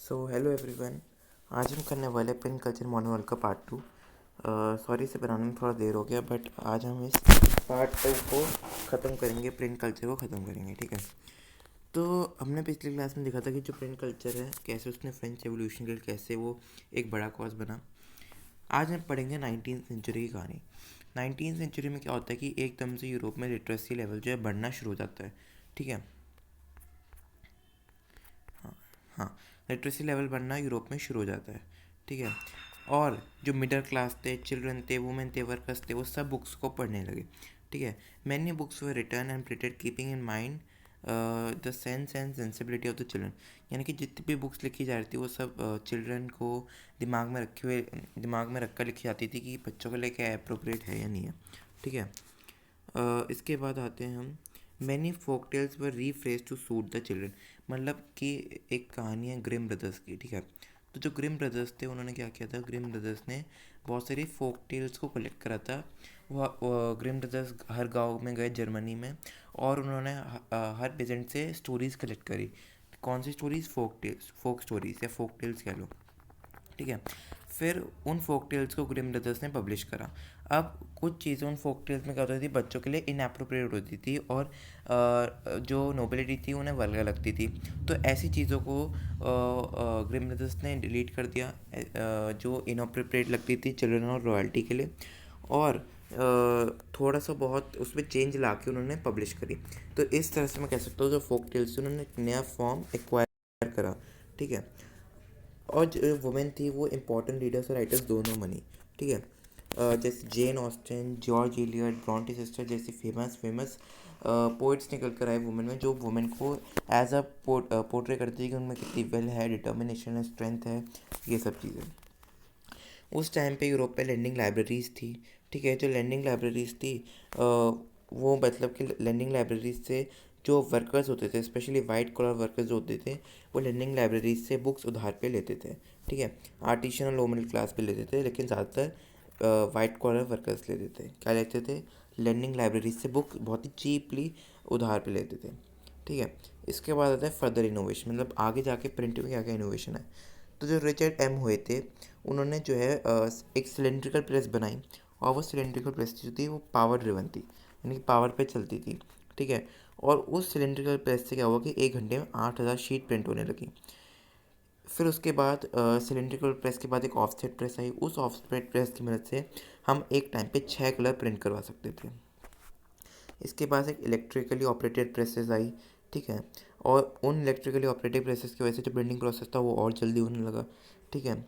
Hello everyone. आज हम करने वाले पेन कल्चर मॉडर्न वर्ल्ड का पार्ट 2। सॉरी, इसे बनाने में थोड़ा देर हो गया, बट आज हम इस पार्ट 2 को ख़त्म करेंगे, प्रिंट कल्चर को ख़त्म करेंगे। ठीक है। तो हमने पिछली क्लास में देखा था कि जो प्रिंट कल्चर है कैसे उसने फ्रेंच रेवोल्यूशन के लिए कैसे वो एक बड़ा कॉज बना। आज हम पढ़ेंगे 19th सेंचुरी की कहानी। 19th सेंचुरी में क्या होता है कि एकदम से यूरोप में लिटरेसी लेवल जो है बढ़ना शुरू हो जाता है। ठीक है। हाँ, लिटरेसी लेवल बढ़ना यूरोप में शुरू हो जाता है। ठीक है। और जो मिडिल क्लास थे, चिल्ड्रन थे, वुमेन थे, वर्कर्स थे, वो सब बुक्स को पढ़ने लगे। ठीक है। Many books were return and printed keeping in mind the sense and sensibility of the children. यानी कि जितनी भी बुक्स लिखी जा रही थी वो सब चिल्ड्रन को दिमाग में रख कर लिखी जाती थी कि बच्चों के लिए क्या अप्रोप्रिएट है या नहीं है। ठीक है। इसके बाद आते हैं हम, many folk tales were rephrase to suit the children. मतलब कि एक कहानी है ग्रिम ब्रदर्स की। ठीक है। तो जो ग्रिम ब्रदर्स थे उन्होंने क्या किया था, ग्रिम ब्रदर्स ने बहुत सारी फोक टेल्स को कलेक्ट करा था। वह ग्रिम ब्रदर्स हर गांव में गए जर्मनी में, और उन्होंने हर पेजेंट से स्टोरीज़ कलेक्ट करी। कौन सी स्टोरीज़? फोक स्टोरीज़ या फोक टेल्स कह लो। ठीक है। फिर उन फोक टेल्स को ग्रिम ब्रदर्स ने पब्लिश करा। अब कुछ चीज़ें उन फोक टेल्स में क्या होती थी, बच्चों के लिए इनएप्रोप्रिएट होती थी, और जो नोबिलिटी थी उन्हें वल्गर लगती थी। तो ऐसी चीज़ों को ग्रिम ब्रदर्स ने डिलीट कर दिया, जो इनअप्रोप्रिएट लगती थी चिल्ड्रन और रॉयल्टी के लिए, और थोड़ा सा बहुत उसमें चेंज ला के उन्होंने पब्लिश करी। तो इस तरह से मैं कह सकता हूँ जो फोक टेल्स उन्होंने एक नया फॉर्म एक्वायर करा। ठीक है। और जो वुमेन थी वो इम्पोर्टेंट लीडर्स और राइटर्स दोनों बनी। ठीक है। जैसे Jane Austen, George Eliot, Brontë sister जैसी फेमस फेमस पोइट्स निकल कर आए वुमेन में, जो वुमेन को एज अ पोर्ट्रे करती है कि उनमें कितनी वेल है, डिटर्मिनेशन है, स्ट्रेंथ है, ये सब चीज़ें। उस टाइम पे यूरोप पे लैंडिंग लाइब्रेरीज़ थी। ठीक है। जो लैंडिंग लाइब्रेरीज़ थी वो मतलब कि लैंडिंग लाइब्रेरीज से जो वर्कर्स होते थे, स्पेशली वाइट कॉलर वर्कर्स जो होते थे, वो लैंडिंग लाइब्रेरीज से बुक्स उधार पे लेते थे। ठीक है। आर्टिशन और लो मिडिल क्लास पे लेते थे, लेकिन ज़्यादातर वाइट कॉलर वर्कर्स लेते थे। क्या लेते थे? लैंडिंग लाइब्रेरीज से बुक बहुत ही चीपली उधार पे लेते थे। ठीक है। इसके बाद आता है फर्दर इनोवेशन, मतलब आगे जाके प्रिंट में क्या क्या इनोवेशन है। तो जो रिचर्ड एम हुए थे, उन्होंने जो है एक सिलेंड्रिकल प्रेस बनाई, और वो सिलेंड्रिकल प्रेस जो थी वो पावर ड्रिवन थी, यानी कि पावर पे चलती थी। ठीक है। और उस सिलेंड्रिकल प्रेस से क्या हुआ कि 1 घंटे में 8,000 शीट प्रिंट होने लगी। फिर उसके बाद सिलेंड्रिकल प्रेस के बाद एक ऑफसेट प्रेस आई। उस ऑफसेट प्रेस की मदद से हम एक टाइम पे 6 कलर प्रिंट करवा सकते थे। इसके पास एक इलेक्ट्रिकली ऑपरेटेड प्रेसेस आई। ठीक है। और उन इलेक्ट्रिकली ऑपरेटेड प्रेसेस की वजह से जो प्रिंटिंग प्रोसेस था वो और जल्दी होने लगा। ठीक है।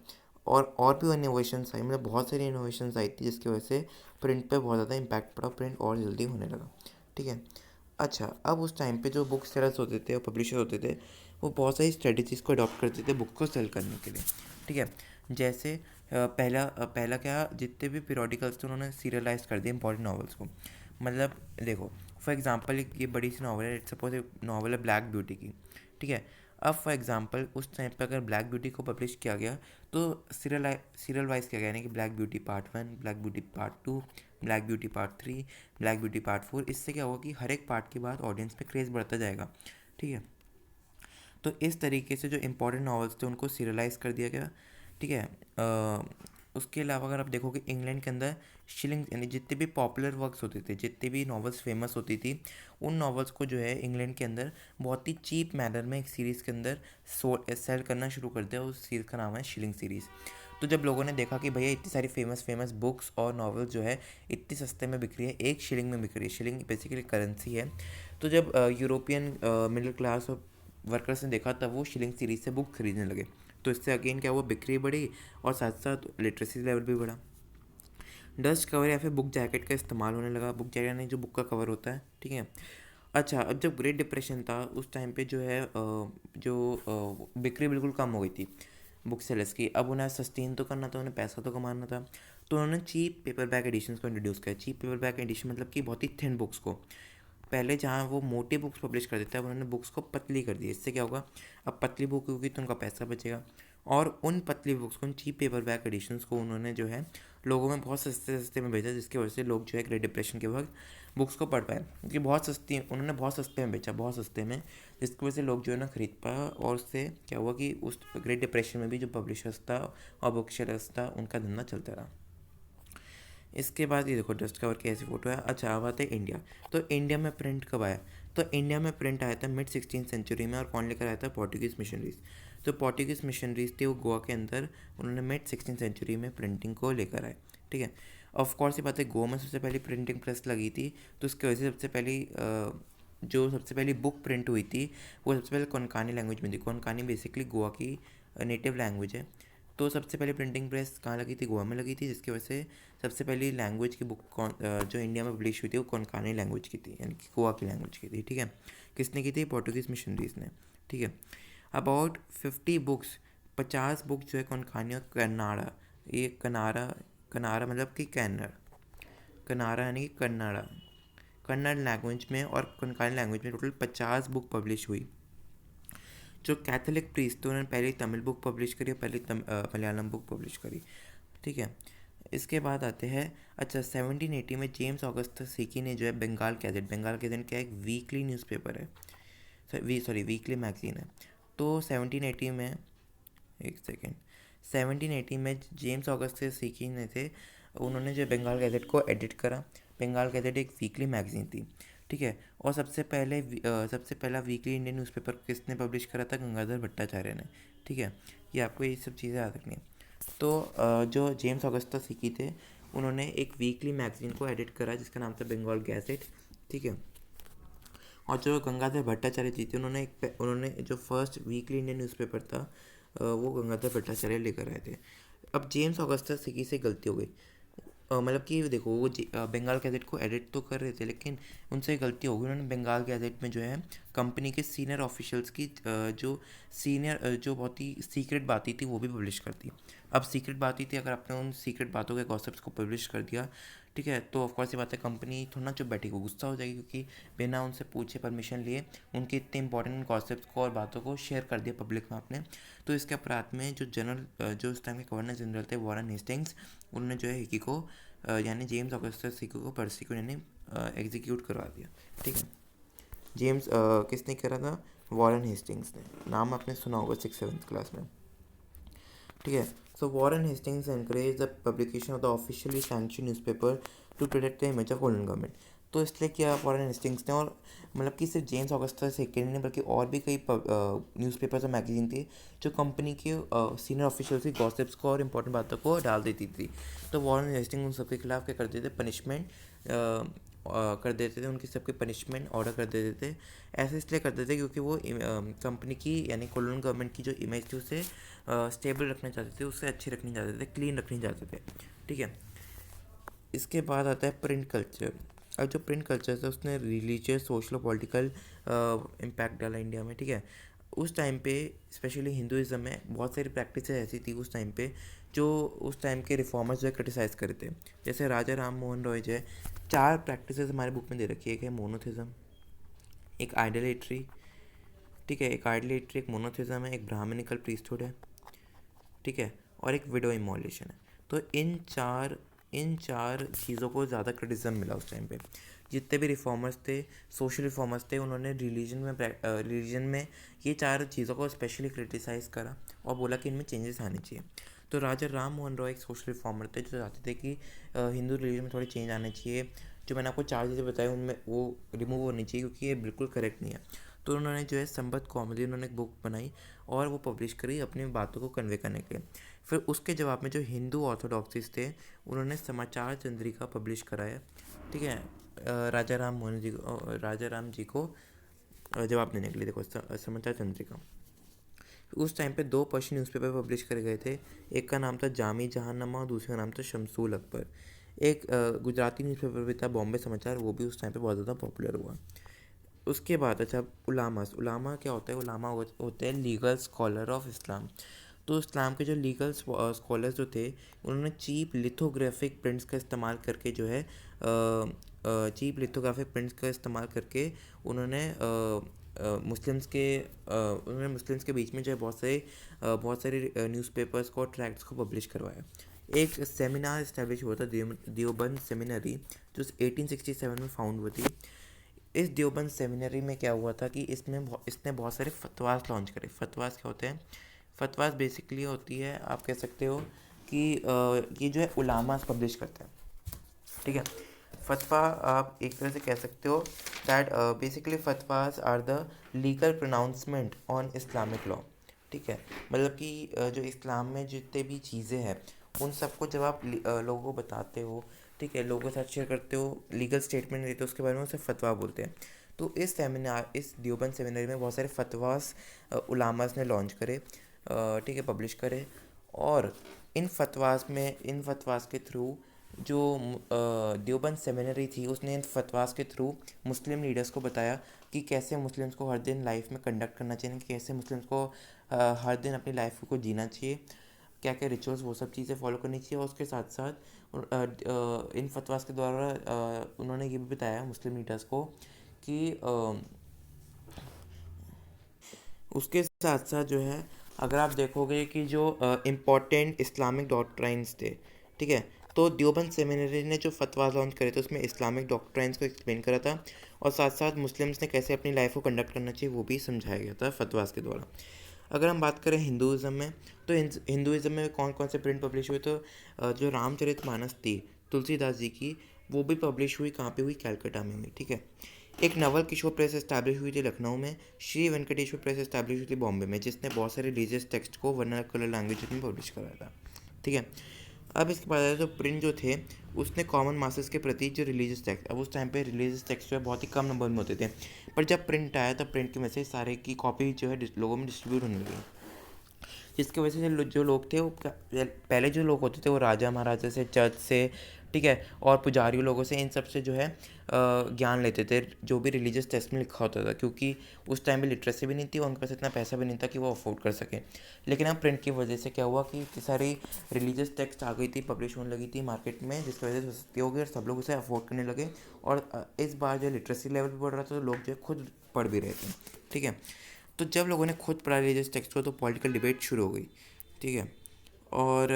और भी इनोवेशंस आई, मतलब बहुत सारी इनोवेशंस आई थी जिसकी वजह से प्रिंट पे बहुत ज़्यादा इम्पैक्ट पड़ा, प्रिंट और जल्दी होने लगा। ठीक है। अच्छा, अब उस टाइम पे जो बुक सेलर्स होते थे और पब्लिशर होते थे, वो बहुत सारी स्ट्रेटजीज़ को अडॉप्ट करते थे बुक को सेल करने के लिए। ठीक है। जैसे पहला क्या, जितने भी पीरियोडिकल्स थे उन्होंने सीरियलाइज कर दिए इंपॉर्टेंट नॉवेल्स को। मतलब देखो, फॉर एग्जांपल एक ये बड़ी सी नॉवल है, सपोज एक नॉवल है ब्लैक ब्यूटी की। ठीक है। अब फॉर एग्जांपल उस टाइम पे अगर ब्लैक ब्यूटी को पब्लिश किया गया तो सीरियल वाइज किया गया, यानी कि black beauty part 1, black beauty part 2, black beauty part 3, black beauty part 4। इससे क्या होगा कि हर एक पार्ट के बाद ऑडियंस में क्रेज़ बढ़ता जाएगा। ठीक है। तो इस तरीके से जो इम्पोर्टेंट नॉवेल्स थे उनको सीरियलाइज कर दिया गया। ठीक है। उसके अलावा अगर आप देखोगे इंग्लैंड के अंदर शिलिंग, यानी जितने भी पॉपुलर वर्क्स होते थे, जितनी भी नॉवेल्स फेमस होती थी, उन नॉवेल्स को जो है इंग्लैंड के अंदर बहुत ही चीप मैनर में एक सीरीज़ के अंदर सेल करना शुरू कर दिया। उस सीरीज़ का नाम है शिलिंग सीरीज़। तो जब लोगों ने देखा कि भैया इतनी सारी फेमस फेमस बुक्स और नॉवेल्स जो है इतनी सस्ते में बिक रही है, 1 शिलिंग में बिक रही है, शिलिंग बेसिकली करेंसी है। तो जब यूरोपियन मिडिल क्लास और वर्कर्स ने देखा तब वो शिलिंग सीरीज से बुक खरीदने लगे। तो इससे अगेन क्या हुआ, बिक्री बढ़ी और साथ साथ लिटरेसी लेवल भी बढ़ा। डस्ट कवर या फिर बुक जैकेट का इस्तेमाल होने लगा। बुक जैकेट यानी जो बुक का कवर होता है। ठीक है। अच्छा, अब जब ग्रेट डिप्रेशन था उस टाइम पे जो है बिक्री बिल्कुल कम हो गई थी बुक सेलर्स की। अब उन्हें सस्टेन तो करना था, उन्हें पैसा तो कमाना था। तो उन्होंने चीप पेपर बैग एडिशंस को इंट्रोड्यूस किया। चीप पेपर बैग एडिशन मतलब कि बहुत ही थिन बुक्स को, पहले जहाँ वो मोटी बुक्स पब्लिश कर देते हैं, अब उन्होंने बुक्स को पतली कर दी। इससे क्या होगा, अब पतली बुक होगी तो उनका पैसा बचेगा, और उन पतली बुक्स को, उन चीप पेपर बैक एडिशंस को उन्होंने जो है लोगों में बहुत सस्ते सस्ते में बेचा, जिसकी वजह से लोग जो है ग्रेट डिप्रेशन के वक्त बुक्स को पढ़ पाए, क्योंकि बहुत सस्ती उन्होंने बहुत सस्ते में बेचा, बहुत सस्ते में, जिसकी वजह से लोग जो है ना खरीद पाए। और उससे क्या हुआ कि उस ग्रेट डिप्रेशन में भी जो पब्लिशर्स था और बुक सेलर्स था उनका धंधा चलता रहा। इसके बाद ये देखो डस्ट कवर की ऐसी फोटो है। अच्छा, अब आते हैं इंडिया। तो इंडिया में प्रिंट कब आया? तो इंडिया में प्रिंट आया था मिड 16th सेंचुरी में, और कौन लेकर आया था? Portuguese missionaries. तो पोर्टुगीज़ मिशनरीज थे वो गोवा के अंदर, उन्होंने मिड 16th सेंचुरी में प्रिंटिंग को लेकर आए। ठीक है, ऑफ कोर्स ये बात है, गोवा में सबसे पहली प्रिंटिंग प्रेस लगी थी, तो उसकी वजह से सबसे पहली बुक प्रिंट हुई थी वो सबसे पहले कोंकणी लैंग्वेज में थी। कोंकणी बेसिकली गोवा की नेटिव लैंग्वेज है। तो सबसे पहले प्रिंटिंग प्रेस कहाँ लगी थी? गोवा में लगी थी, जिसकी वजह से सबसे पहली लैंग्वेज की बुक जो इंडिया में पब्लिश हुई थी वो कोंकणी लैंग्वेज की थी, यानी कि गोवा की लैंग्वेज की थी। ठीक है, किसने की थी? पोर्टुगीज़ मिशनरीज ने। ठीक है, अबाउट 50 बुक्स, 50 बुक जो है कोंकणी और कन्नाड़ा, ये कनारा मतलब कि कन्नड़, कनारा यानी कि कन्नाड़ा, कन्नड़ लैंग्वेज में और कोंकणी लैंग्वेज में टोटल 50 बुक पब्लिश हुई। जो कैथोलिक प्रीस्ट थे उन्होंने पहली तमिल बुक पब्लिश करी और पहली मलयालम बुक पब्लिश करी। ठीक है, इसके बाद आते हैं, अच्छा 1780 में जेम्स ऑगस्टस सीकी ने जो है बंगाल गैजेट क्या एक वीकली न्यूज़पेपर है, वीकली मैगजीन है। तो 1780 में, एक सेकेंड, 1780 में जेम्स ऑगस्टस सीकी ने थे, उन्होंने जो बंगाल गैजेट को एडिट करा। बंगाल गैजेट एक वीकली मैगजीन थी। ठीक है, और सबसे पहला वीकली इंडियन न्यूज़पेपर किसने पब्लिश करा था? गंगाधर भट्टाचार्य ने। ठीक है, ये आपको ये सब चीज़ें याद रखनी है। तो जो जेम्स ऑगस्टा सीकी थे उन्होंने एक वीकली मैगजीन को एडिट करा जिसका नाम था बंगाल गैजेट। ठीक है, और जो गंगाधर भट्टाचार्य जी थे उन्होंने जो फर्स्ट वीकली इंडियन न्यूज़पेपर था वो गंगाधर भट्टाचार्य लेकर आए थे। अब जेम्स ऑगस्टा सीकी से गलती हो गई, मतलब कि देखो वो बंगाल गैजेट को एडिट तो कर रहे थे, लेकिन उनसे गलती हो गई, उन्होंने बंगाल गैजेट में जो है कंपनी के सीनियर ऑफिशियल्स की जो बहुत ही सीक्रेट बातें थी वो भी पब्लिश कर दी। अब सीक्रेट बातें थी, अगर आपने उन सीक्रेट बातों के गॉसिप्स को पब्लिश कर दिया, ठीक है, तो ऑफकोर्स ये बात है कंपनी थोड़ा ना चुप बैठी को गुस्सा हो जाएगी, क्योंकि बिना उनसे पूछे परमिशन लिए उनके इतने इंपॉर्टेंट गॉसिप्स को और बातों को शेयर कर दिया पब्लिक में आपने। तो इसके अपराध में जो उस टाइम के गवर्नर जनरल थे वॉरेन हेस्टिंग्स, उन्होंने जो है हिकी को यानी जेम्स ऑगस्टस हिकी को परसिक्यूट यानी एग्जीक्यूट करवा दिया। ठीक है, किसने करा था? वॉरेन हेस्टिंग्स ने। नाम आपने सुना होगा 6th-7th क्लास में। ठीक है, so Warren Hastings encourage the publication of the officially sanctioned newspaper to protect the image of colonial government. तो इसलिए किया वॉरेन हेस्टिंग्स ने, और मतलब कि सिर्फ जेम्स ऑगस्टस सेकेंड ने बल्कि और भी कई न्यूज़पेपर्स और मैगजीन थे जो कंपनी के सीनियर ऑफिशियल्स की गॉसिप्स को और इम्पोर्टेंट बातों को डाल देती थी। तो वॉरेन हेस्टिंग्स उन सबके खिलाफ क्या करते थे? पनिशमेंट कर देते थे, उनकी सबके पनिशमेंट ऑर्डर कर देते थे। ऐसे इसलिए करते थे क्योंकि वो कंपनी की यानी कॉलोनियल गवर्नमेंट की जो इमेज थी उसे स्टेबल रखना चाहते थे, उससे अच्छी रखनी चाहते थे, क्लीन रखनी चाहते थे। ठीक है, इसके बाद आता है प्रिंट कल्चर। अब जो प्रिंट कल्चर था उसने रिलीजियस, सोशल और पॉलिटिकल इम्पैक्ट डाला इंडिया में। ठीक है, उस टाइम पे स्पेशली हिंदुज़म में बहुत सारी प्रैक्टिस ऐसी थी उस टाइम पे जो उस टाइम के रिफॉर्मर्स जो है क्रिटिसाइज़ करे थे। जैसे राजा राम मोहन रॉय जो है, 4 प्रैक्टिस हमारे बुक में दे रखी है। एक है मोनोथिज्म, एक आइडलेट्री, ठीक है, एक आइडलेट्री, एक मोनोथिज्म है, एक ब्राह्मणिकल प्रीस्टहुड है, ठीक है, और एक विडो इमोलेशन है। तो इन चार चीज़ों को ज़्यादा क्रिटिसिज्म मिला उस टाइम पे। जितने भी रिफॉर्मर्स थे, सोशल रिफॉर्मर्स थे, उन्होंने रिलीजन में ये 4 चीज़ों को स्पेशली क्रिटिसाइज़ करा और बोला कि इनमें चेंजेस आने चाहिए। तो राजा राम मोहन रॉय एक सोशल रिफॉर्मर थे जो चाहते थे कि हिंदू रिलीजन में थोड़े चेंज आने चाहिए। जो मैंने आपको 4 चीज़ें बताई उनमें वो रिमूव होनी चाहिए क्योंकि ये बिल्कुल करेक्ट नहीं है। तो उन्होंने जो है संबद्ध कौमुदी उन्होंने एक बुक बनाई और वो पब्लिश करी अपनी बातों को कन्वे करने के लिए। फिर उसके जवाब में जो हिंदू ऑर्थोडॉक्सिस थे उन्होंने समाचार चंद्रिका पब्लिश कराया। ठीक है, राजा राम जी को जवाब देने के लिए। देखो समाचार चंद्रिका, उस टाइम पे 2 पर्शियन न्यूज़पेपर पब्लिश करे गए थे। एक का नाम था जामी जहांनामा और दूसरे का नाम था शमसूल अकबर। एक गुजराती न्यूज़पेपर भी था बॉम्बे समाचार, वो भी उस टाइम पे बहुत ज़्यादा पॉपुलर हुआ। उसके बाद अच्छा उलामा क्या होता है? उलामा होते हैं लीगल स्कॉलर ऑफ इस्लाम। तो इस्लाम के जो लीगल स्कॉलर्स जो थे उन्होंने चीप लिथोग्राफिक प्रिंट्स का इस्तेमाल करके जो है उन्होंने मुस्लिम्स के बीच में जो है बहुत सारे न्यूज़पेपर्स को और ट्रैक्ट्स को पब्लिश करवाया। एक सेमिनार इस्टेब्लिश हुआ था देवबंद सेमिनरी, जो 1867 में फाउंड हुई थी। इस देवबंद सेमिनरी में क्या हुआ था कि इसने बहुत सारे फतवास लॉन्च करे। फतवास क्या होते हैं? फतवास बेसिकली होती है, आप कह सकते हो कि ये जो है उलामास पब्लिश करते हैं, ठीक है। फतवा आप एक तरह से कह सकते हो that basically fatwas are the legal pronouncement on Islamic law, ठीक है। मतलब कि जो इस्लाम में जितने भी चीज़ें हैं उन सबको जब आप लोगों को बताते हो, ठीक है, लोगों के साथ शेयर करते हो, लीगल स्टेटमेंट देते हो, उसके बारे में उसे फतवा बोलते हैं। तो इस देवबंद सेमिनरी में बहुत सारे फतवास उलामास ने लॉन्च करे, ठीक है, पब्लिश करे। और इन फतवास के थ्रू जो देवबंद सेमिनरी थी उसने इन फतवास के थ्रू मुस्लिम लीडर्स को बताया कि कैसे मुस्लिम्स को हर दिन लाइफ में कंडक्ट करना चाहिए, कैसे मुस्लिम्स को हर दिन अपनी लाइफ को जीना चाहिए, क्या क्या रिचुअल्स वो सब चीज़ें फॉलो करनी चाहिए। और उसके साथ साथ इन फतवास के द्वारा उन्होंने ये भी बताया मुस्लिम लीडर्स को कि उसके साथ साथ जो है, अगर आप देखोगे कि जो इम्पोर्टेंट इस्लामिक डॉक्ट्राइन्स थे, ठीक है, तो देवबंद सेमिनरी ने जो फतवा लॉन्च करे थे उसमें इस्लामिक डॉक्ट्राइन्स को एक्सप्लेन करा था, और साथ साथ मुस्लिम्स ने कैसे अपनी लाइफ को कंडक्ट करना चाहिए वो भी समझाया गया था फतवास के द्वारा। अगर हम बात करें हिंदुज़म में, तो हिंदुज़म में कौन कौन से प्रिंट पब्लिश हुए? तो जो रामचरितमानस थी तुलसीदास जी की, वो भी पब्लिश हुई, कहाँ पे हुई? कैलकाटा में हुई, ठीक है। एक नवल किशोर प्रेस इस्टेब्लिश हुई थी लखनऊ में। श्री वेंकटेश्वर प्रेस इस्टेब्लिश हुई थी बॉम्बे में, जिसने बहुत सारे रिलीजियस टेक्स्ट को वर्नाकुलर लैंग्वेज में पब्लिश कराया था, ठीक है। अब इसके बाद जो प्रिंट जो थे उसने कॉमन मासेस के प्रति जो रिलीजियस टेक्स्ट, अब उस टाइम पे रिलीजियस टेक्स्ट जो है बहुत ही कम नंबर में होते थे, पर जब प्रिंट आया तब प्रिंट के मैसेज सारे की कॉपी जो है लोगों में डिस्ट्रीब्यूट होने लगी, जिसकी वजह से जो लोग थे वो पहले जो लोग होते थे वो राजा महाराजा से, चर्च से, ठीक है, और पुजारी लोगों से, इन सब से जो है ज्ञान लेते थे जो भी रिलीजियस टेक्स्ट में लिखा होता था, क्योंकि उस टाइम में लिटरेसी भी नहीं थी और उनके पास इतना पैसा भी नहीं था कि वो अफोर्ड कर सकें। लेकिन अब प्रिंट की वजह से क्या हुआ कि इतनी सारी रिलीजियस टेक्स्ट आ गई थी, पब्लिश होने लगी थी मार्केट में, जिसकी वजह से सस्ती हो गई और सब लोग उसे अफोर्ड करने लगे। और इस बार जो लिटरेसी लेवल भी बढ़ रहा था तो लोग जो है खुद पढ़ भी रहे थे, ठीक है। तो जब लोगों ने खुद पढ़ा रिलीजियस टेक्स्ट को तो पॉलिटिकल डिबेट शुरू हो गई, ठीक है। और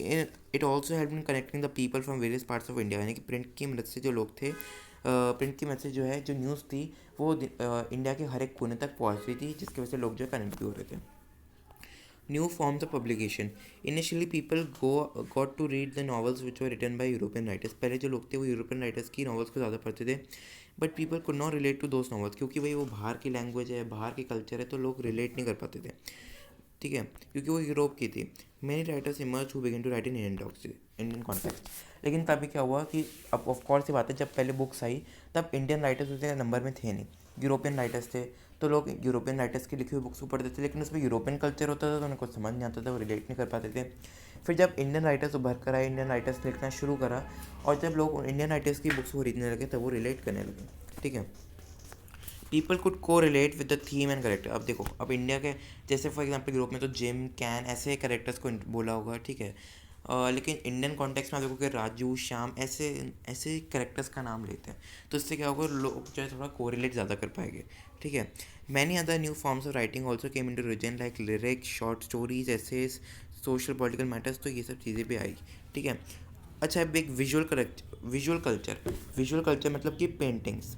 it also help in connecting the people from various parts of India, यानी कि प्रिंट की मदद से जो लोग थे, प्रिंट की मदद से जो है जो न्यूज़ थी वो इंडिया के हर एक कोने तक पहुंच रही थी, जिसकी वजह से लोग जो है कनेक्ट भी हो रहे थे। New forms of publication. Initially people got to read the novels which were written by European writers. पहले जो लोग थे वो यूरोपियन राइटर्स की नॉवेल्स को ज़्यादा पढ़ते थे, but people could not relate to those novels, क्योंकि भाई वो बाहर की लैंग्वेज है, बाहर की कल्चर है, तो लोग रिलेट नहीं कर पाते थे, ठीक है, क्योंकि वो यूरोप की थी। Many writers emerge who begin to write in Indian context. लेकिन तभी क्या हुआ कि अब ऑफ कोर्स ये बात है, जब पहले बुक्स आई तब इंडियन राइटर्स उतने नंबर में थे नहीं, यूरोपियन राइटर्स थे, तो लोग यूरोपियन राइटर्स की लिखी हुई बुक्स को पढ़ते थे, लेकिन उसमें यूरोपियन कल्चर होता था तो उन्हें कुछ समझ नहीं आता था, वो रिलेट नहीं कर पाते थे। फिर जब इंडियन राइटर्स उभर कर आए, इंडियन राइटर्स लिखना शुरू करा, और जब लोग इंडियन राइटर्स की बुक्स को खरीदने लगे तब वो रिलेट करने लगे, ठीक है। पीपल कुड को relate with the theme and character. अब देखो, अब इंडिया के जैसे फॉर एग्जांपल यूरोप में तो जिम, कैन ऐसे कैरेक्टर्स को बोला होगा, ठीक है। लेकिन इंडियन कॉन्टेक्स्ट में आप देखो कि राजू, श्याम ऐसे ऐसे कैरेक्टर्स का नाम लेते हैं, तो इससे क्या होगा, लोग जो है थोड़ा कोरिलेट ज़्यादा कर पाएंगे, ठीक है। Many other new forms of writing also came into region like lyrics, short stories, essays, social political matters, तो ये सब चीज़ें भी आई, ठीक है। अच्छा, अब एक विजुअल कल्चर मतलब कि पेंटिंग्स।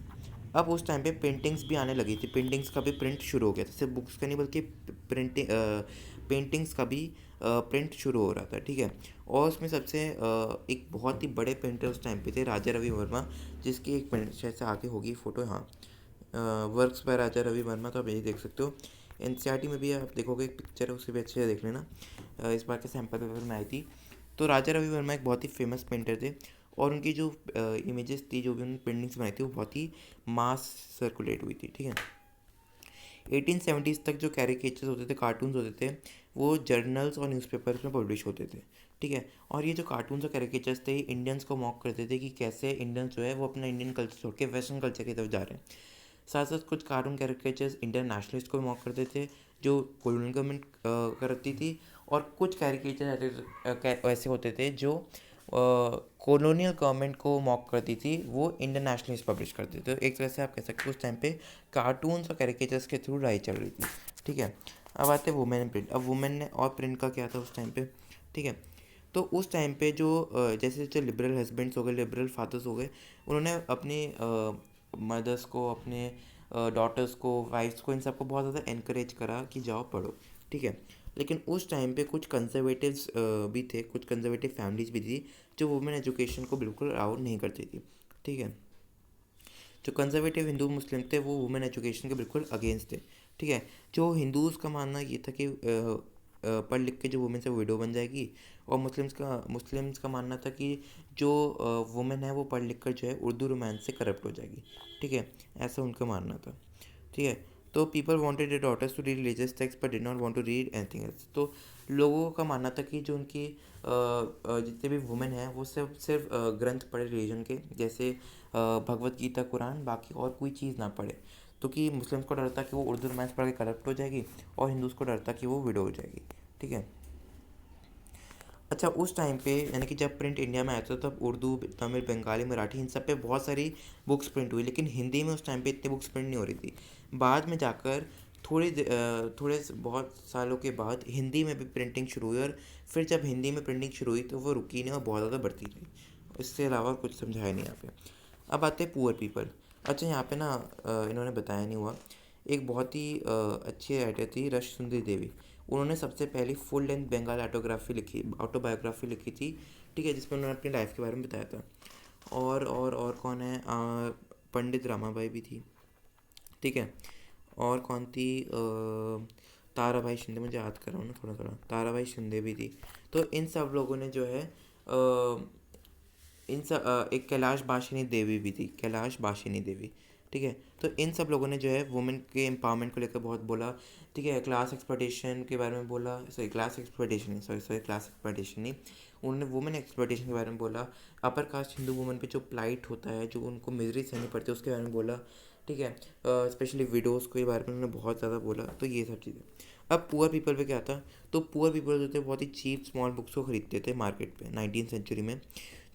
अब उस टाइम पे पेंटिंग्स भी आने लगी थी, पेंटिंग्स का भी प्रिंट शुरू हो गया था, सिर्फ बुक्स का नहीं बल्कि प्रिंटिंग पेंटिंग्स का भी प्रिंट शुरू हो रहा था, ठीक है। और उसमें सबसे एक बहुत ही बड़े पेंटर उस टाइम पे थे राजा रवि वर्मा, जिसकी एक मिनट शायद से आगे होगी फ़ोटो, हाँ, वर्क्स बाय राजा रवि वर्मा, तो आप यही देख सकते हो। एनसीईआरटी में भी आप देखोगे एक पिक्चर है, उसे भी अच्छे से देख लेना, इस बार के सैम्पल पेपर में आई थी। तो राजा रवि वर्मा एक बहुत ही फेमस पेंटर थे, और उनकी जो इमेजेस थी, जो भी उन्होंने पेंटिंग्स बनाई थी, वो बहुत ही मास सर्कुलेट हुई थी, ठीक है। 1870s तक जो कैरिकेचर्स होते थे, कार्टून्स होते थे, वो जर्नल्स और न्यूज़पेपर्स में पब्लिश होते थे, ठीक है। और ये जो कार्टून्स और कैरिकेचर्स थे, इंडियंस को मॉक करते थे कि कैसे इंडियंस जो है वो अपना इंडियन कल्चर छोड़ के वेस्टर्न कल्चर की तरफ जा रहे हैं। साथ साथ कुछ कार्टून कैरिकेचर्स इंडियन नेशनलिस्ट को मॉक करते थे, जो कॉलोनियल गवर्नमेंट करती थी, और कुछ कैरिकेचर ऐसे होते थे जो कॉलोनियल गवर्नमेंट को मॉक करती थी, वो इंडियन नेशनलिस्ट पब्लिश करते थे। तो एक तरह से आप कह सकते हो उस टाइम पे कार्टून्स और कैरिकेचर्स के थ्रू लड़ाई चल रही थी, ठीक है। अब आते हैं वुमेन एंड प्रिंट। अब वुमेन ने और प्रिंट का क्या था उस टाइम पे, ठीक है। तो उस टाइम पे जो जैसे जो लिबरल हस्बैंड्स हो गए, लिबरल फादर्स हो गए, उन्होंने अपने मदर्स को, अपने डॉटर्स को, वाइफ्स को, इन सबको बहुत ज़्यादा इनक्रेज करा कि जाओ पढ़ो, ठीक है। लेकिन उस टाइम पे कुछ कंजर्वेटिव्स भी थे, कुछ कंजर्वेटिव फैमिलीज भी थी जो वुमेन एजुकेशन को बिल्कुल अलाउ नहीं करती थी, ठीक है। जो कंजर्वेटिव हिंदू मुस्लिम थे वो वुमेन एजुकेशन के बिल्कुल अगेंस्ट थे, ठीक है। जो हिंदूज़ का मानना ये था कि पढ़ लिख के जो वुमेन है वो विडो बन जाएगी, और मुस्लिम्स का मानना था कि जो वुमेन है वो पढ़ लिख कर जो है उर्दू रोमांस से करप्ट हो जाएगी, ठीक है। ऐसा उनका मानना था, ठीक है। तो people wanted their daughters to read religious text but did not want to read anything else. तो लोगों का मानना था कि जो उनकी जितने भी वुमेन हैं वो सिर्फ सिर्फ ग्रंथ पढ़े रिलीजन के, जैसे भगवत गीता, कुरान, बाकी और कोई चीज़ ना पढ़े। तो कि मुस्लिम्स को डर था कि वो उर्दू रोमांस पढ़ के करप्ट हो जाएगी, और हिंदूज़ को डर था कि वो विडो हो जाएगी, ठीक है। अच्छा, उस टाइम पे यानी कि जब प्रिंट इंडिया में आया था तब उर्दू, तमिल, बंगाली, मराठी, इन सब पे बहुत सारी बुक्स प्रिंट हुई, लेकिन हिंदी में उस टाइम पे इतनी बुक्स प्रिंट नहीं हो रही थी। बाद में जाकर बहुत सालों के बाद हिंदी में भी प्रिंटिंग शुरू हुई, और फिर जब हिंदी में प्रिंटिंग शुरू हुई तो वो रुकी नहीं और बहुत ज़्यादा बढ़ती रही। इसके अलावा कुछ समझाया नहीं यहाँ पे। अब आते हैं पुअर पीपल। अच्छा, यहाँ पे ना इन्होंने बताया नहीं हुआ, एक बहुत ही अच्छी राइटर थी रश सुंदरी देवी। उन्होंने सबसे पहली फुल लेंथ बंगाल ऑटोबायोग्राफी लिखी थी, ठीक है, जिसमें उन्होंने अपनी लाइफ के बारे में बताया था। और कौन है, पंडित रामाबाई भी थी, ठीक है। और कौन थी, ताराबाई शिंदे, मुझे याद कर रहा हूँ ना थोड़ा थोड़ा, ताराबाई शिंदे भी थी। तो इन सब लोगों ने जो है एक कैलाश बाशिनी देवी भी थी, कैलाश बाशिनी देवी, ठीक है। तो इन सब लोगों ने जो है वुमेन के एम्पावरमेंट को लेकर बहुत बोला, ठीक है। क्लास एक्सप्लॉयटेशन के बारे में बोला, क्लास एक्सप्लॉयटेशन नहीं, उन्होंने वुमेन एक्सप्लॉयटेशन के बारे में बोला। अपर कास्ट हिंदू वुमेन पे जो प्लाइट होता है, जो उनको मिजरी सहनी पड़ती है, उसके बारे में बोला, ठीक है। स्पेशली विडोज़ के बारे में उन्होंने बहुत ज़्यादा बोला। तो ये सब चीज़ें। अब पुअर पीपल पे क्या था, तो पुअर पीपल जो थे बहुत ही चीप स्मॉल बुक्स को खरीदते थे मार्केट पे 19th सेंचुरी में।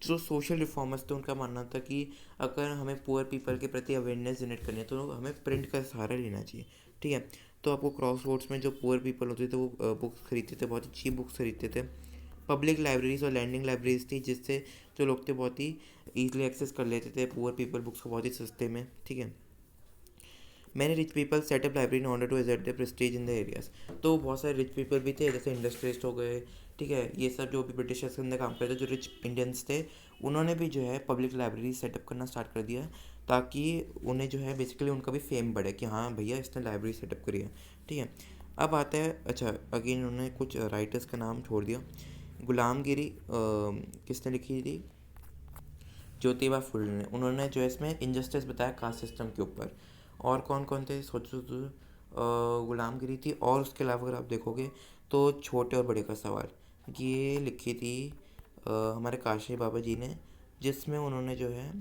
जो सोशल रिफॉर्मर्स थे उनका मानना था कि अगर हमें पुअर पीपल के प्रति अवेयरनेस जनरेट करनी है तो हमें प्रिंट का सहारा लेना चाहिए, ठीक है। तो आपको क्रॉस रोड्स में जो पुअर पीपल होते थे वो बुक्स खरीदते थे, बहुत ही चीप बुक्स खरीदते थे। पब्लिक लाइब्रेरीज और लैंडिंग लाइब्रेरीज थी, जिससे जो लोग थे बहुत ही ईजिली एक्सेस कर लेते थे पुअर पीपल बुक्स को बहुत ही सस्ते में, ठीक है। Many rich people set up library in order to exert the prestige in the areas. तो बहुत सारे रिच पीपल भी थे, जैसे इंडस्ट्रियलिस्ट हो गए, ठीक है। ये सब जो भी ब्रिटिशर्स के अंदर काम करते थे, जो रिच इंडियंस थे, उन्होंने भी जो है पब्लिक लाइब्रेरी सेटअप करना स्टार्ट कर दिया, ताकि उन्हें जो है बेसिकली उनका भी फेम बढ़े कि हाँ भैया इसने लाइब्रेरी सेटअप करी है, ठीक है। अब आता है, अच्छा अगेन उन्होंने कुछ राइटर्स का नाम छोड़ दिया। गुलामगिरी किसने लिखी थी, ज्योतिबा फुले ने। उन्होंने जो है इसमें इनजस्टिस बताया कास्ट सिस्टम के ऊपर। और कौन कौन थे, सोचो तो गुलामगिरी थी, और उसके अलावा अगर आप देखोगे तो छोटे और बड़े का सवाल, ये लिखी थी हमारे काशी बाबा जी ने, जिसमें उन्होंने जो है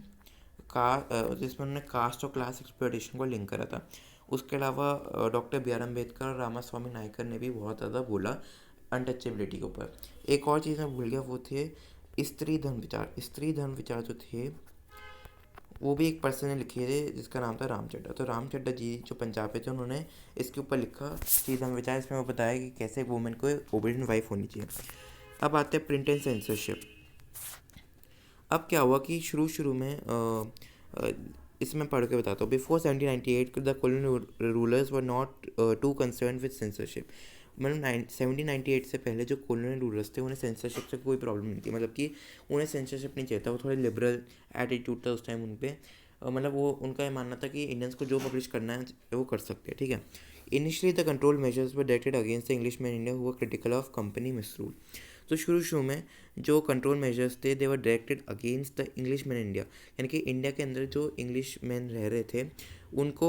जिसमें उन्होंने कास्ट और क्लास एक्सप्लॉयटेशन को लिंक करा था। उसके अलावा डॉक्टर बी आर अम्बेडकर और रामास्वामी नायकर ने भी बहुत ज़्यादा बोला अनटचेबिलिटी के ऊपर। एक और चीज़ मैं भूल गया, वो थे स्त्री धर्म विचार जो थे वो भी एक पर्सन ने लिखे थे जिसका नाम था राम चड्ढा। तो राम चड्ढा जी जो पंजाब पे थे, उन्होंने इसके ऊपर लिखा स्त्री धर्म विचार। इसमें वो बताया कि कैसे एक वुमेन को ओबीडिएंट वाइफ होनी चाहिए। अब आते हैं प्रिंट एंड सेंसरशिप। अब क्या हुआ कि शुरू शुरू में इसमें पढ़ के बताता हूँ। Before 1798 the colonial rulers were not too concern with censorship. मतलब 1798 से पहले जो कॉलोनियल रूलर्स थे उन्हें सेंसरशिप से कोई प्रॉब्लम नहीं थी, मतलब कि उन्हें सेंसरशिप नहीं चाहिए था। वो थोड़े लिबरल एटीट्यूड था उस टाइम उन पे। मतलब वो उनका ये मानना था कि इंडियंस को जो पब्लिश करना है वो कर सकते हैं, ठीक है। Initially the control measures were directed against the English man India who were critical of company misrule. तो शुरू शुरू में जो कंट्रोल मेजर्स थे they were directed against the English man India, यानी कि इंडिया के अंदर जो इंग्लिश मैन रह रहे थे उनको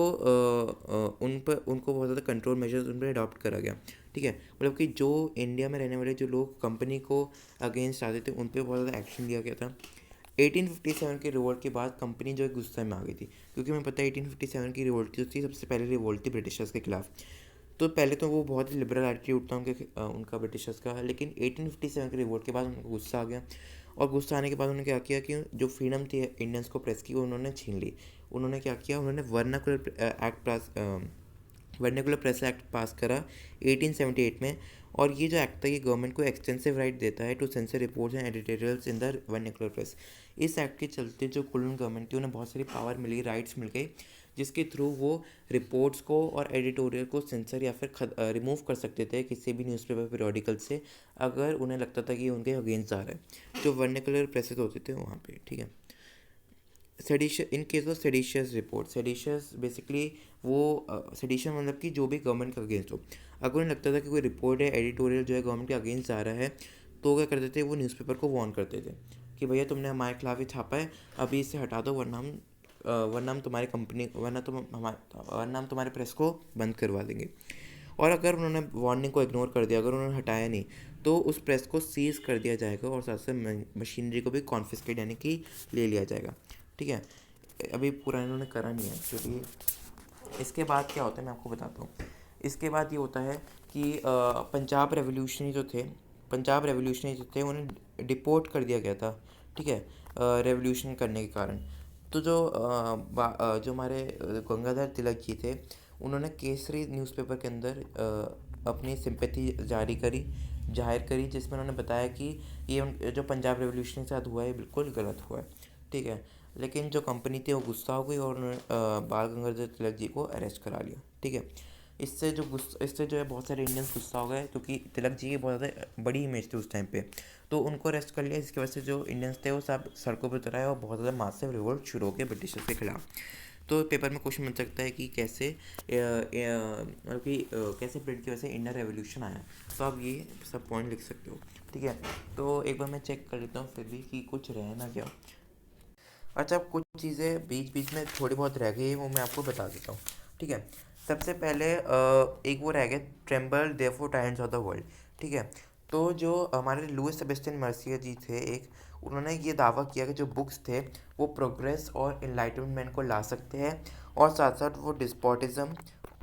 उनको बहुत ज़्यादा कंट्रोल मेजर्स उन पर अडॉप्ट करा गया, ठीक है। मतलब कि जो इंडिया में रहने वाले जो लोग कंपनी को अगेंस्ट आते थे उन पर बहुत ज़्यादा एक्शन लिया गया था। 1857 के रिवोल्ट के बाद कंपनी जो है गुस्से में आ गई थी, क्योंकि मैं पता है 1857 की रिवोल्ट जो थी सबसे पहले रिवोल्ट थी ब्रिटिशर्स के खिलाफ। तो पहले तो वो बहुत ही लिबरल एटीट्यूड था उनका ब्रिटिशर्स का, लेकिन 1857 के रिवोल्ट के बाद उनको गुस्सा आ गया, और गुस्सा आने के बाद उन्होंने क्या किया कि जो फ्रीडम थी इंडियंस को प्रेस की वो उन्होंने छीन ली। उन्होंने क्या किया, उन्होंने vernacular act vernacular press act पास करा 1878 में। और ये जो एक्ट था ये गवर्नमेंट को एक्सटेंसिव राइट देता है to sensor reports and editorials in the vernacular press. इस एक्ट के चलते जो कोलोनियल गवर्नमेंट थी उन्हें बहुत सारी पावर मिली, राइट्स मिल गई, जिसके थ्रू वो रिपोर्ट्स को और एडिटोरियल को सेंसर या फिर रिमूव कर सकते थे किसी भी न्यूज़पेपर पीरियोडिकल से, अगर उन्हें लगता था कि उनके अगेंस्ट जा रहा है, जो वर्नाकुलर प्रेसेस होते थे वहाँ पे। ठीक है, sedition in case of seditious report, seditious basically वो सेडिशन मतलब कि जो भी गवर्नमेंट के अगेंस्ट हो, अगर उन्हें लगता था कि कोई रिपोर्ट है एडिटोरियल जो है गवर्नमेंट के अगेंस्ट जा रहा है, तो क्या करते थे वो न्यूज़पेपर को वार्न करते थे कि भैया तुमने हमारे खिलाफ ही छापा है, अभी इसे हटा दो वरना हम तुम्हारी कंपनी वरना हम तुम्हारे प्रेस को बंद करवा देंगे। और अगर उन्होंने वार्निंग को इग्नोर कर दिया, अगर उन्होंने हटाया नहीं, तो उस प्रेस को सीज कर दिया जाएगा और साथ साथ मशीनरी को भी कॉन्फिस्केट यानी कि ले लिया जाएगा। ठीक है, अभी पूरा इन्होंने करा नहीं है क्योंकि इसके बाद क्या होता है मैं आपको बताता हूँ। इसके बाद ये होता है कि पंजाब रेवोल्यूशनरी जो थे उन्हें डिपोर्ट कर दिया गया था। ठीक है, रेवोल्यूशन करने के कारण। तो जो हमारे गंगाधर तिलक जी थे, उन्होंने केसरी न्यूज़पेपर के अंदर अपनी सिंपैथी जाहिर करी, जिसमें उन्होंने बताया कि ये जो पंजाब रेवोल्यूशन के साथ हुआ है बिल्कुल गलत हुआ है। ठीक है, लेकिन जो कंपनी थी वो गुस्सा हो गई और उन्होंने बाल गंगाधर तिलक जी को अरेस्ट करा लिया। ठीक है, इससे जो है बहुत सारे इंडियंस गुस्सा हो गए क्योंकि तिलक जी की बहुत ज़्यादा बड़ी इमेज थी उस टाइम पे, तो उनको अरेस्ट कर लिया। इसकी वजह से जो इंडियंस थे वो सब सड़कों पर उतर आए और बहुत ज़्यादा मासिव रिवोल्ट शुरू हो गया ब्रिटिशर्स के खिलाफ। तो पेपर में क्वेश्चन बन सकता है कि कैसे मतलब कि कैसे ब्रिटेन की वजह से इंडियन रेवोल्यूशन आया, तो आप ये सब पॉइंट लिख सकते हो। ठीक है, तो एक बार मैं चेक कर लेता हूँ फिर भी कि कुछ रह ना गया। अच्छा, कुछ चीज़ें बीच बीच में थोड़ी बहुत रह गई वो मैं आपको बता देता हूँ। ठीक है, सबसे पहले एक वो रह गया, tremble therefore times of the world. ठीक है, तो जो हमारे लुइस सेबेस्टियन मर्सिया जी थे एक, उन्होंने ये दावा किया कि जो बुक्स थे वो प्रोग्रेस और इनलाइटनमेंट को ला सकते हैं और साथ साथ वो डिस्पोटिज्म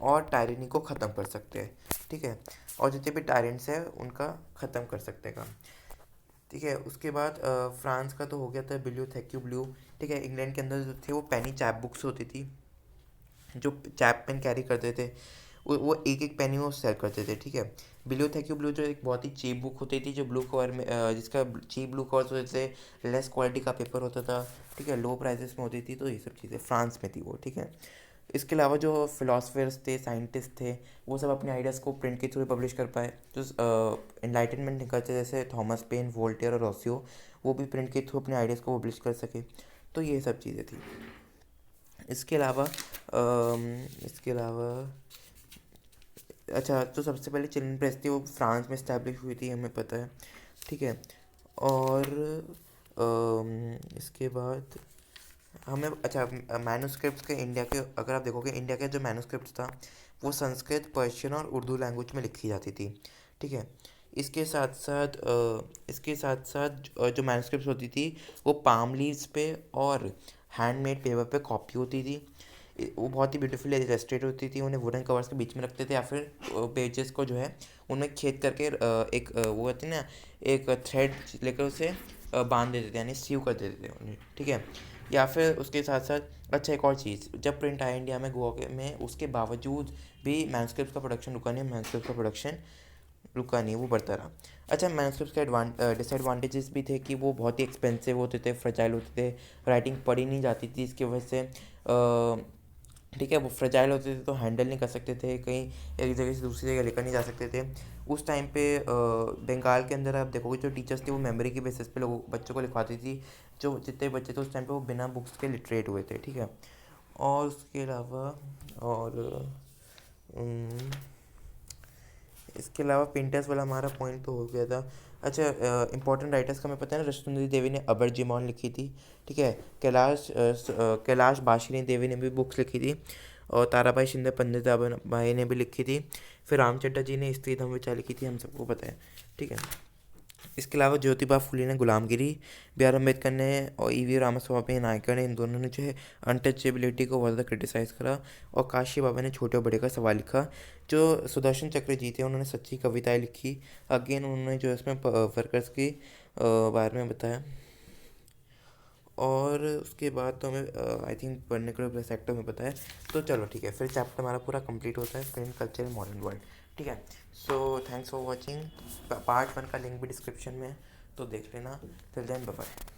और टायरनी को ख़त्म कर सकते हैं। ठीक है, और जितने भी टायरेंट्स हैं उनका ख़त्म कर सकते हैं काम। ठीक है, उसके बाद फ्रांस का तो हो गया था बिल्यू थैक्यू ब्लू। ठीक है, इंग्लैंड के अंदर जो थे वो पेनी चैप बुक्स होती थी, जो चैप पेन कैरी करते थे, वो एक एक पेनी वो सेल करते थे। ठीक है, बिल्यू थैक्यू ब्लू जो एक बहुत ही चीप बुक होती थी, जो ब्लू कवर में जिसका चीप ब्लू कवर्स होते थे, लेस क्वालिटी का पेपर होता था। ठीक है, लो प्राइजेस में होती थी, तो ये सब चीज़ें फ्रांस में थी वो। ठीक है, इसके अलावा जो फिलोसफर्स थे, साइंटिस्ट थे, वो सब अपने आइडियाज़ को प्रिंट के थ्रू पब्लिश कर पाए। जो इनलाइटनमेंट निकलते जैसे थॉमस पेन, वोल्टेयर और रोसियो, वो भी प्रिंट के थ्रू अपने आइडियाज़ को पब्लिश कर सके। तो ये सब चीज़ें थी। इसके अलावा इसके अलावा अच्छा, तो सबसे पहले चिल्ड्रन प्रेस थी वो फ्रांस में इस्टेब्लिश हुई थी, हमें पता है। ठीक है, और इसके बाद हमें अच्छा मैन्युस्क्रिप्ट्स के इंडिया के, अगर आप देखोगे इंडिया के जो मैन्युस्क्रिप्ट्स था वो संस्कृत, पर्शियन और उर्दू लैंग्वेज में लिखी जाती थी। ठीक है, इसके साथ साथ जो मैन्युस्क्रिप्ट्स होती थी वो पाम लीव्स पे और हैंडमेड पेपर पे कॉपी होती थी। वो बहुत ही ब्यूटीफुली इलस्ट्रेट होती थी, उन्हें वुडन कवर्स के बीच में रखते थे या फिर पेजेस को जो है उनमें छेद करके एक वो होती है ना, एक थ्रेड लेकर उसे बांध देते थे, यानी सीव कर देते थे उन्हें। ठीक है, या फिर उसके साथ साथ अच्छा एक और चीज़, जब प्रिंट आया इंडिया में गोवा में, उसके बावजूद भी मैन्युस्क्रिप्ट्स का प्रोडक्शन रुका नहीं, वो बढ़ता रहा। अच्छा, मैन्युस्क्रिप्ट्स के डिसएडवांटेजेस भी थे कि वो बहुत ही एक्सपेंसिव होते थे, फ्रजाइल होते थे, राइटिंग पढ़ी नहीं जाती थी इसकी वजह से। ठीक है, वो फ्रजाइल होते थे तो हैंडल नहीं कर सकते थे, कहीं एक जगह से दूसरी जगह लेकर नहीं जा सकते थे। उस टाइम पे बंगाल के अंदर आप देखोगे जो टीचर्स थे वो मेमोरी के बेसिस पे बच्चों को लिखवाती थी। जो जितने बच्चे थे उस टाइम पे वो बिना बुक्स के लिटरेट हुए थे। ठीक है, और उसके अलावा और इसके अलावा पेंटर्स वाला हमारा पॉइंट तो हो गया था। अच्छा, इंपॉर्टेंट राइटर्स का हमें पता है ना, रश्मि देवी ने अबर जिमॉन लिखी थी। ठीक है, कैलाश बाशिनी देवी ने भी बुक्स लिखी थी, और ताराबाई शिंदे पंडित भाई ने भी लिखी थी। फिर राम चड्ढा जी ने स्त्री धर्म विचार लिखी थी, हम सबको पता है। ठीक है, इसके अलावा ज्योतिबा फुले ने गुलामगिरी, बी आर अम्बेडकर ने और ई वी रामास्वामी नायकर ने, इन दोनों ने जो है अनटचेबिलिटी को बहुत ज़्यादा क्रिटिसाइज़ करा। और काशी बाबा ने छोटे और बड़े का सवाल लिखा। जो सुदर्शन चक्र जी थे उन्होंने सच्ची कविताएं लिखी। अगेन उन्होंने जो इसमें वर्कर्स की बारे में बताया। और उसके बाद तो हमें आई थिंक पढ़ने को सेक्टर में पता है। तो चलो ठीक है, फिर चैप्टर हमारा पूरा कंप्लीट होता है, print culture in modern world. ठीक है, so thanks for watching. Part 1 का लिंक भी डिस्क्रिप्शन में है, तो देख लेना। Till then bye bye.